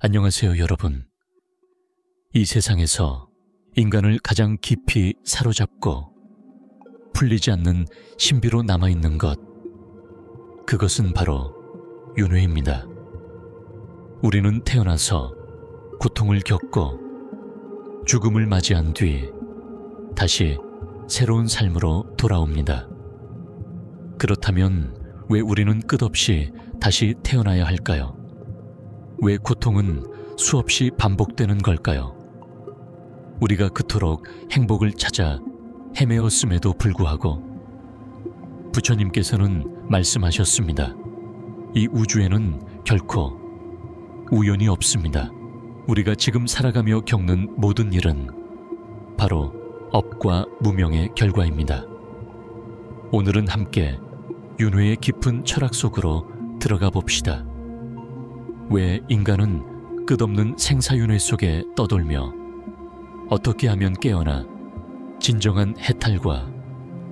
안녕하세요, 여러분. 이 세상에서 인간을 가장 깊이 사로잡고 풀리지 않는 신비로 남아있는 것, 그것은 바로 윤회입니다. 우리는 태어나서 고통을 겪고 죽음을 맞이한 뒤 다시 새로운 삶으로 돌아옵니다. 그렇다면 왜 우리는 끝없이 다시 태어나야 할까요? 왜 고통은 수없이 반복되는 걸까요? 우리가 그토록 행복을 찾아 헤매었음에도 불구하고 부처님께서는 말씀하셨습니다. 이 우주에는 결코 우연이 없습니다. 우리가 지금 살아가며 겪는 모든 일은 바로 업과 무명의 결과입니다. 오늘은 함께 윤회의 깊은 철학 속으로 들어가 봅시다. 왜 인간은 끝없는 생사윤회 속에 떠돌며 어떻게 하면 깨어나 진정한 해탈과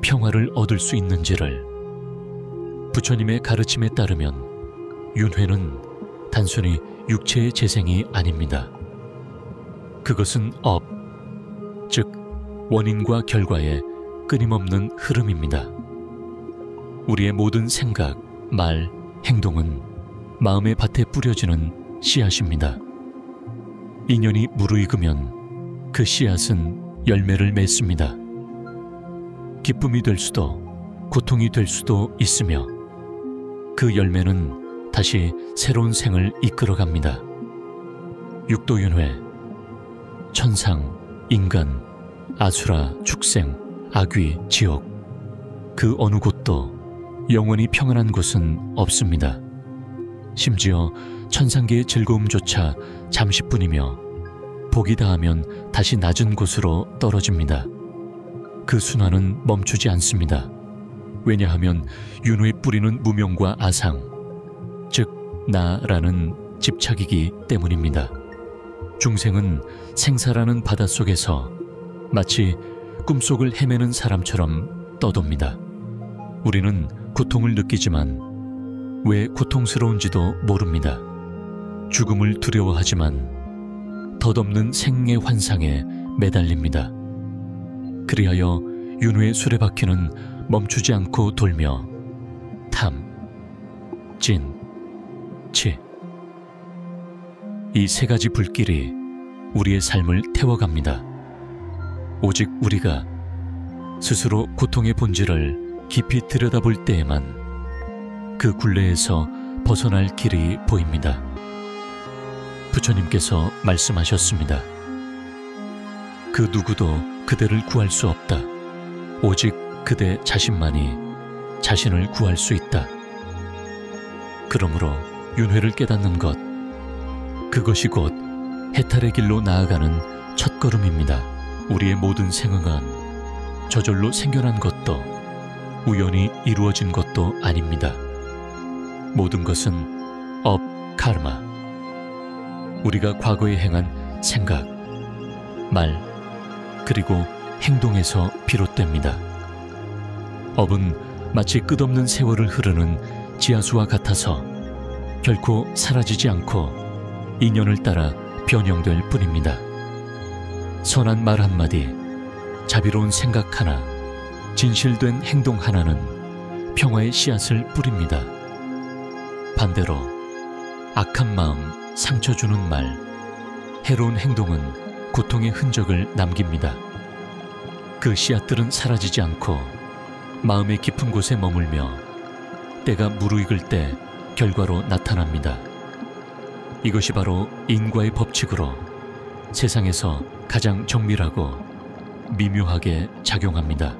평화를 얻을 수 있는지를 부처님의 가르침에 따르면 윤회는 단순히 육체의 재생이 아닙니다. 그것은 업, 즉 원인과 결과의 끊임없는 흐름입니다. 우리의 모든 생각, 말, 행동은 마음의 밭에 뿌려지는 씨앗입니다. 인연이 무르익으면 그 씨앗은 열매를 맺습니다. 기쁨이 될 수도 고통이 될 수도 있으며 그 열매는 다시 새로운 생을 이끌어갑니다. 육도윤회, 천상, 인간, 아수라, 축생, 악귀, 지옥, 그 어느 곳도 영원히 평안한 곳은 없습니다. 심지어 천상계의 즐거움조차 잠시뿐이며 복이 닿으면 다시 낮은 곳으로 떨어집니다. 그 순환은 멈추지 않습니다. 왜냐하면 윤회의 뿌리는 무명과 아상, 즉 나라는 집착이기 때문입니다. 중생은 생사라는 바닷속에서 마치 꿈속을 헤매는 사람처럼 떠돕니다. 우리는 고통을 느끼지만 왜 고통스러운지도 모릅니다. 죽음을 두려워하지만 덧없는 생의 환상에 매달립니다. 그리하여 윤회의 수레바퀴는 멈추지 않고 돌며 탐, 진, 치, 이 세 가지 불길이 우리의 삶을 태워갑니다. 오직 우리가 스스로 고통의 본질을 깊이 들여다볼 때에만 그 굴레에서 벗어날 길이 보입니다. 부처님께서 말씀하셨습니다. 그 누구도 그대를 구할 수 없다. 오직 그대 자신만이 자신을 구할 수 있다. 그러므로 윤회를 깨닫는 것, 그것이 곧 해탈의 길로 나아가는 첫걸음입니다. 우리의 모든 생응은 저절로 생겨난 것도 우연히 이루어진 것도 아닙니다. 모든 것은 업, 카르마, 우리가 과거에 행한 생각, 말, 그리고 행동에서 비롯됩니다. 업은 마치 끝없는 세월을 흐르는 지하수와 같아서 결코 사라지지 않고 인연을 따라 변형될 뿐입니다. 선한 말 한마디, 자비로운 생각 하나, 진실된 행동 하나는 평화의 씨앗을 뿌립니다. 반대로 악한 마음, 상처 주는 말, 해로운 행동은 고통의 흔적을 남깁니다. 그 씨앗들은 사라지지 않고 마음의 깊은 곳에 머물며 때가 무르익을 때 결과로 나타납니다. 이것이 바로 인과의 법칙으로 세상에서 가장 정밀하고 미묘하게 작용합니다.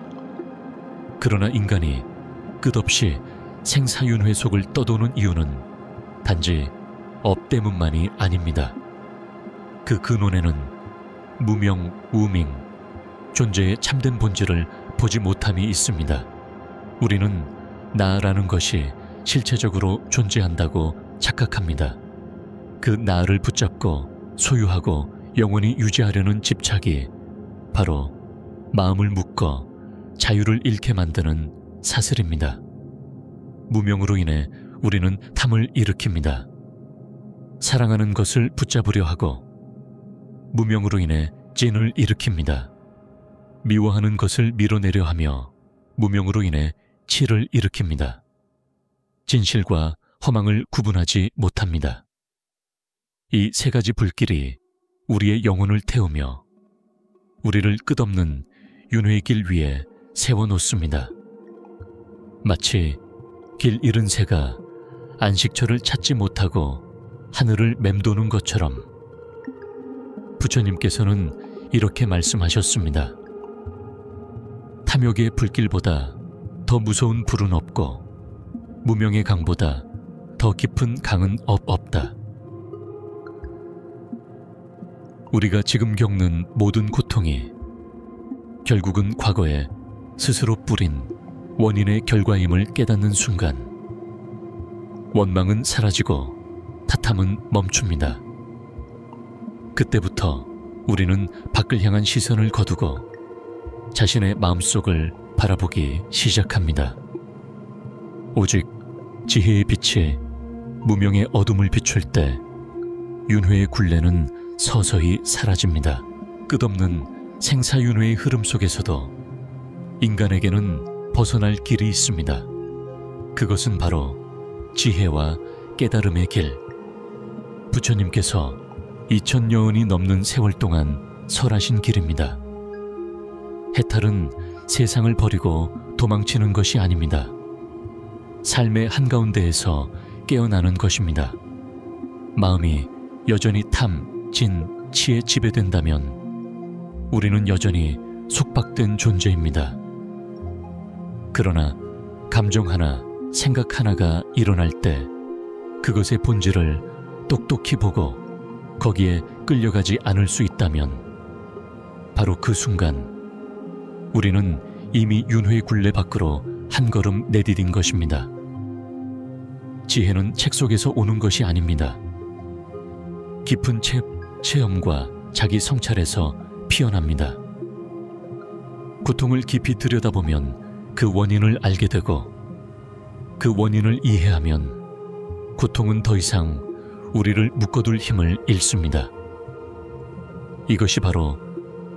그러나 인간이 끝없이 생사윤회 속을 떠도는 이유는 단지 업 때문만이 아닙니다. 그 근원에는 무명, 우밍, 존재의 참된 본질을 보지 못함이 있습니다. 우리는 나라는 것이 실체적으로 존재한다고 착각합니다. 그 나를 붙잡고 소유하고 영원히 유지하려는 집착이 바로 마음을 묶어 자유를 잃게 만드는 사슬입니다. 무명으로 인해 우리는 탐을 일으킵니다. 사랑하는 것을 붙잡으려 하고 무명으로 인해 찐을 일으킵니다. 미워하는 것을 밀어내려 하며 무명으로 인해 치를 일으킵니다. 진실과 허망을 구분하지 못합니다. 이 세 가지 불길이 우리의 영혼을 태우며 우리를 끝없는 윤회의 길 위에 세워놓습니다. 마치 길 잃은 새가 안식처를 찾지 못하고 하늘을 맴도는 것처럼 부처님께서는 이렇게 말씀하셨습니다. 탐욕의 불길보다 더 무서운 불은 없고 무명의 강보다 더 깊은 강은 없다. 우리가 지금 겪는 모든 고통이 결국은 과거에 스스로 뿌린 원인의 결과임을 깨닫는 순간 원망은 사라지고 탓함은 멈춥니다. 그때부터 우리는 밖을 향한 시선을 거두고 자신의 마음속을 바라보기 시작합니다. 오직 지혜의 빛이 무명의 어둠을 비출 때 윤회의 굴레는 서서히 사라집니다. 끝없는 생사윤회의 흐름 속에서도 인간에게는 벗어날 길이 있습니다. 그것은 바로 지혜와 깨달음의 길. 부처님께서 2000여원이 넘는 세월 동안 설하신 길입니다. 해탈은 세상을 버리고 도망치는 것이 아닙니다. 삶의 한가운데에서 깨어나는 것입니다. 마음이 여전히 탐, 진, 치에 지배된다면 우리는 여전히 속박된 존재입니다. 그러나 감정 하나, 생각 하나가 일어날 때 그것의 본질을 똑똑히 보고 거기에 끌려가지 않을 수 있다면 바로 그 순간 우리는 이미 윤회의 굴레 밖으로 한 걸음 내디딘 것입니다. 지혜는 책 속에서 오는 것이 아닙니다. 깊은 체험과 자기 성찰에서 피어납니다. 고통을 깊이 들여다보면 그 원인을 알게 되고 그 원인을 이해하면 고통은 더 이상 우리를 묶어둘 힘을 잃습니다. 이것이 바로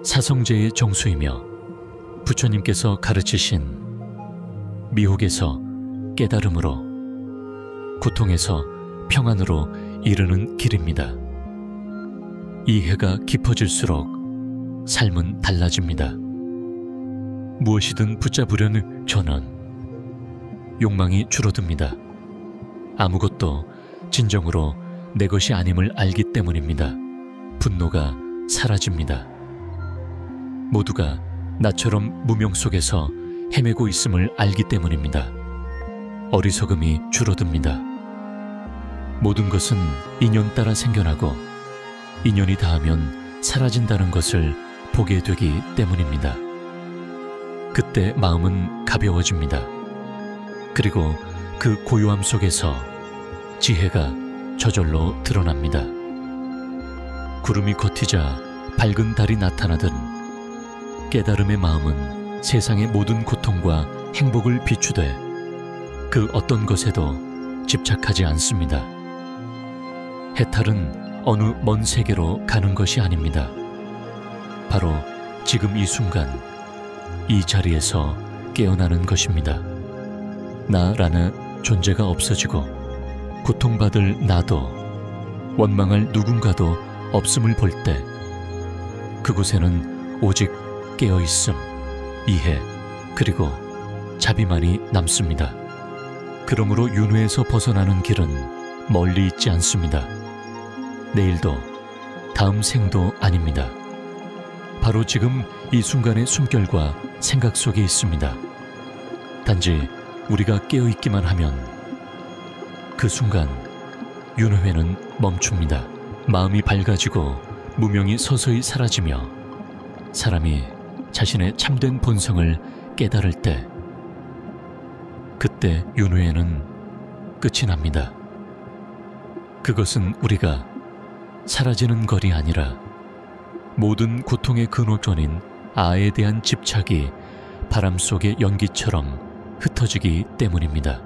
사성제의 정수이며 부처님께서 가르치신 미혹에서 깨달음으로 고통에서 평안으로 이르는 길입니다. 이해가 깊어질수록 삶은 달라집니다. 무엇이든 붙잡으려는 저는 욕망이 줄어듭니다. 아무것도 진정으로 내 것이 아님을 알기 때문입니다. 분노가 사라집니다. 모두가 나처럼 무명 속에서 헤매고 있음을 알기 때문입니다. 어리석음이 줄어듭니다. 모든 것은 인연 따라 생겨나고 인연이 닿으면 사라진다는 것을 보게 되기 때문입니다. 그때 마음은 가벼워집니다. 그리고 그 고요함 속에서 지혜가 저절로 드러납니다. 구름이 걷히자 밝은 달이 나타나듯 깨달음의 마음은 세상의 모든 고통과 행복을 비추되 그 어떤 것에도 집착하지 않습니다. 해탈은 어느 먼 세계로 가는 것이 아닙니다. 바로 지금 이 순간 이 자리에서 깨어나는 것입니다. 나라는 존재가 없어지고 고통받을 나도 원망할 누군가도 없음을 볼 때 그곳에는 오직 깨어있음, 이해, 그리고 자비만이 남습니다. 그러므로 윤회에서 벗어나는 길은 멀리 있지 않습니다. 내일도 다음 생도 아닙니다. 바로 지금 이 순간의 숨결과 생각 속에 있습니다. 단지 우리가 깨어있기만 하면 그 순간 윤회는 멈춥니다. 마음이 밝아지고 무명이 서서히 사라지며 사람이 자신의 참된 본성을 깨달을 때 그때 윤회는 끝이 납니다. 그것은 우리가 사라지는 것이 아니라 모든 고통의 근원인 아에 대한 집착이 바람 속의 연기처럼 흩어지기 때문입니다.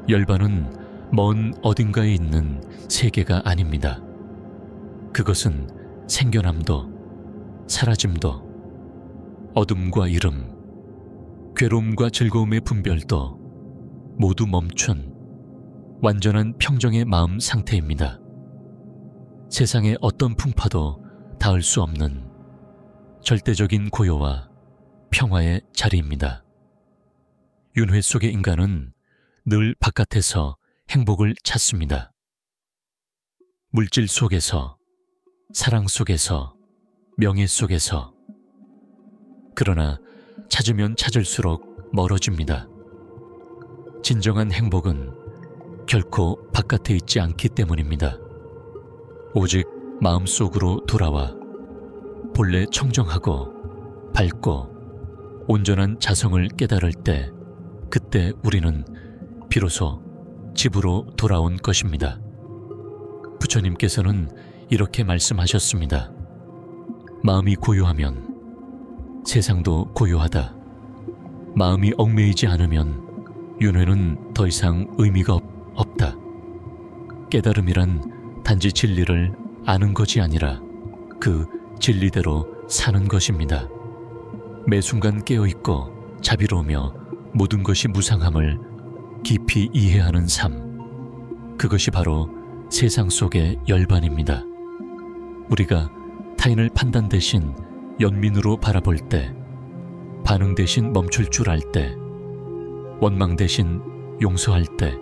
열반은 먼 어딘가에 있는 세계가 아닙니다. 그것은 생겨남도 사라짐도 어둠과 이름, 괴로움과 즐거움의 분별도 모두 멈춘 완전한 평정의 마음 상태입니다. 세상의 어떤 풍파도 닿을 수 없는 절대적인 고요와 평화의 자리입니다. 윤회 속의 인간은 늘 바깥에서 행복을 찾습니다. 물질 속에서, 사랑 속에서, 명예 속에서. 그러나 찾으면 찾을수록 멀어집니다. 진정한 행복은 결코 바깥에 있지 않기 때문입니다. 오직 마음속으로 돌아와 본래 청정하고 밝고 온전한 자성을 깨달을 때, 그때 우리는 비로소 집으로 돌아온 것입니다. 부처님께서는 이렇게 말씀하셨습니다. 마음이 고요하면 세상도 고요하다. 마음이 얽매이지 않으면 윤회는 더 이상 의미가 없다. 깨달음이란 단지 진리를 아는 것이 아니라 그 진리대로 사는 것입니다. 매 순간 깨어있고 자비로우며 모든 것이 무상함을 깊이 이해하는 삶, 그것이 바로 세상 속의 열반입니다. 우리가 타인을 판단 대신 연민으로 바라볼 때, 반응 대신 멈출 줄 알 때, 원망 대신 용서할 때,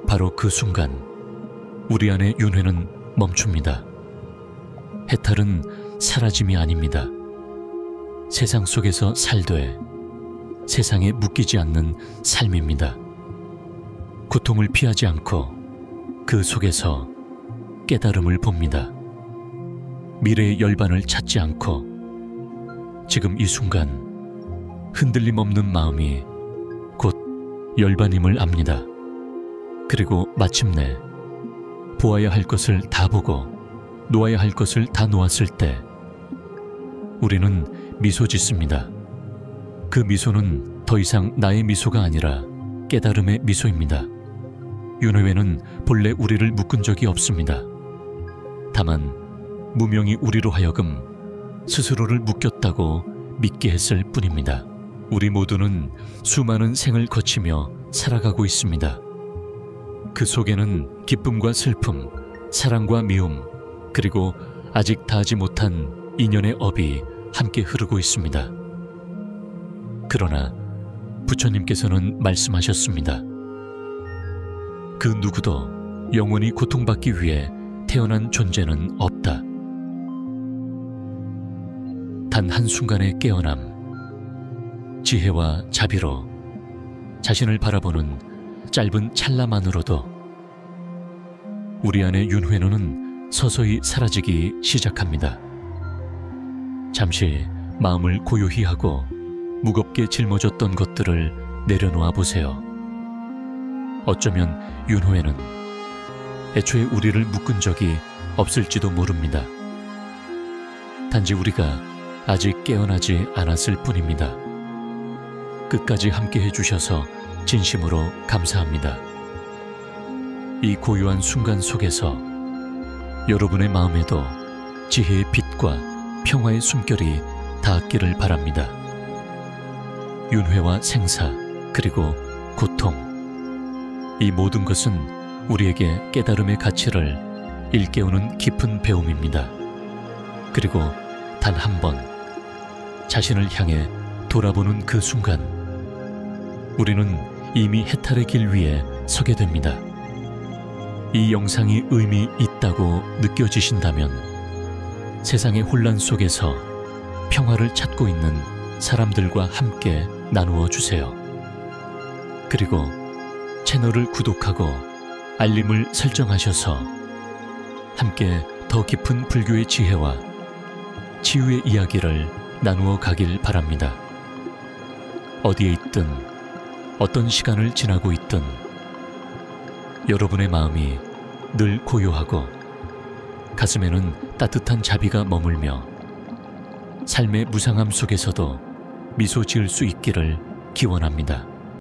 바로 그 순간 우리 안의 윤회는 멈춥니다. 해탈은 사라짐이 아닙니다. 세상 속에서 살되 세상에 묶이지 않는 삶입니다. 고통을 피하지 않고 그 속에서 깨달음을 봅니다. 미래의 열반을 찾지 않고 지금 이 순간 흔들림 없는 마음이 곧 열반임을 압니다. 그리고 마침내 보아야 할 것을 다 보고 놓아야 할 것을 다 놓았을 때 우리는 미소 짓습니다. 그 미소는 더 이상 나의 미소가 아니라 깨달음의 미소입니다. 윤회는 본래 우리를 묶은 적이 없습니다. 다만 무명이 우리로 하여금 스스로를 묶였다고 믿게 했을 뿐입니다. 우리 모두는 수많은 생을 거치며 살아가고 있습니다. 그 속에는 기쁨과 슬픔, 사랑과 미움, 그리고 아직 닿지 못한 인연의 업이 함께 흐르고 있습니다. 그러나 부처님께서는 말씀하셨습니다. 그 누구도 영원히 고통받기 위해 태어난 존재는 없다. 단 한순간의 깨어남, 지혜와 자비로 자신을 바라보는 짧은 찰나만으로도 우리 안의 윤회는 서서히 사라지기 시작합니다. 잠시 마음을 고요히 하고 무겁게 짊어졌던 것들을 내려놓아 보세요. 어쩌면 윤회는 애초에 우리를 묶은 적이 없을지도 모릅니다. 단지 우리가 아직 깨어나지 않았을 뿐입니다. 끝까지 함께 해주셔서 진심으로 감사합니다. 이 고요한 순간 속에서 여러분의 마음에도 지혜의 빛과 평화의 숨결이 닿기를 바랍니다. 윤회와 생사, 그리고 고통, 이 모든 것은 우리에게 깨달음의 가치를 일깨우는 깊은 배움입니다. 그리고 단 한 번 자신을 향해 돌아보는 그 순간 우리는 이미 해탈의 길 위에 서게 됩니다. 이 영상이 의미 있다고 느껴지신다면 세상의 혼란 속에서 평화를 찾고 있는 사람들과 함께 나누어 주세요. 그리고 채널을 구독하고 알림을 설정하셔서 함께 더 깊은 불교의 지혜와 치유의 이야기를 나누어 가길 바랍니다. 어디에 있든 어떤 시간을 지나고 있든 여러분의 마음이 늘 고요하고 가슴에는 따뜻한 자비가 머물며 삶의 무상함 속에서도 미소 지을 수 있기를 기원합니다.